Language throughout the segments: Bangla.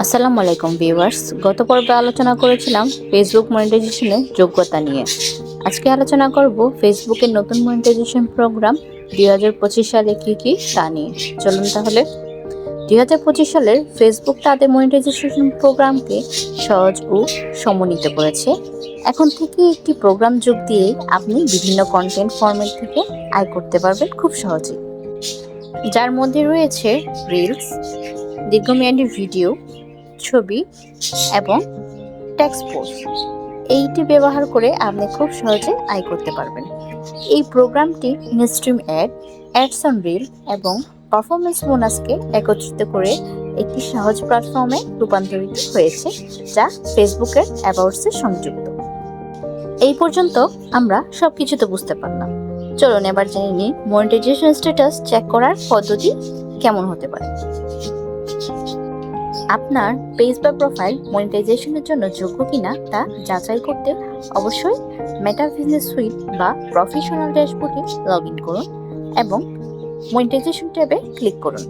আসসালামু আলাইকুম ভিউয়ার্স। গত পর্বে আলোচনা করেছিলাম ফেসবুক মনিটাইজেশনের যোগ্যতা নিয়ে। আজকে আলোচনা করব ফেসবুকের নতুন মনিটাইজেশন প্রোগ্রাম 2025 সালে কি তা নিয়ে। চলুন তাহলে 2025 সালের ফেসবুক তাদের মনিটাইজেশন প্রোগ্রামকে সহজ ও সমন্বিত করেছে। এখন থেকে একটি প্রোগ্রাম যোগ দিয়ে আপনি বিভিন্ন কন্টেন্ট ফরম্যাট থেকে আয় করতে পারবেন খুব সহজেই, যার মধ্যে রয়েছে রিলস, দীর্ঘমেয়াদী ভিডিও, ছবি এবং টেক্সট পোস্ট। এইটি ব্যবহার করে আপনি খুব সহজে আয় করতে পারবেন। এই প্রোগ্রামটি ইনস্ট্রিম অ্যাডস অন রিল এবং পারফরমেন্স বোনাসকে একত্রিত করে একটি সহজ প্ল্যাটফর্মে রূপান্তরিত হয়েছে, যা ফেসবুকের অ্যাবাউটসে সংযুক্ত। এই পর্যন্ত আমরা সবকিছু তো বুঝতে পারলাম। চলুন এবার জেনে নিই মনিটাইজেশন স্ট্যাটাস চেক করার পদ্ধতি কেমন হতে পারে। আপনার পেজ বা প্রোফাইল মনিটাইজেশনের জন্য যোগ্য কিনা তা যাচাই করতে অবশ্যই মেটা বিজনেস সুইট বা প্রফেশনাল ড্যাশবোর্ডে লগ ইন করুন এবং মনিটাইজেশন ট্যাবে ক্লিক করুন।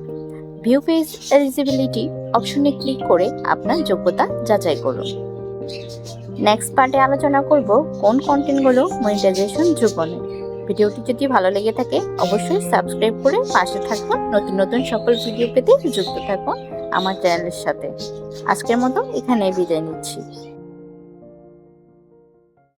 ভিউ পেজ এলিজিবিলিটি অপশনে ক্লিক করে আপনার যোগ্যতা যাচাই করুন। নেক্সট পার্টে আলোচনা করব কোন কন্টেন্টগুলো মনিটাইজেশন যোগ্য নয়। ভিডিওটি যদি ভালো লেগে থাকে অবশ্যই সাবস্ক্রাইব করে পাশে থাকুন। নতুন নতুন সকল ভিডিও পেতে যুক্ত থাকুন আমার চ্যানেলের সাথে। আজকের মতো এখানেই বিদায় নিচ্ছি।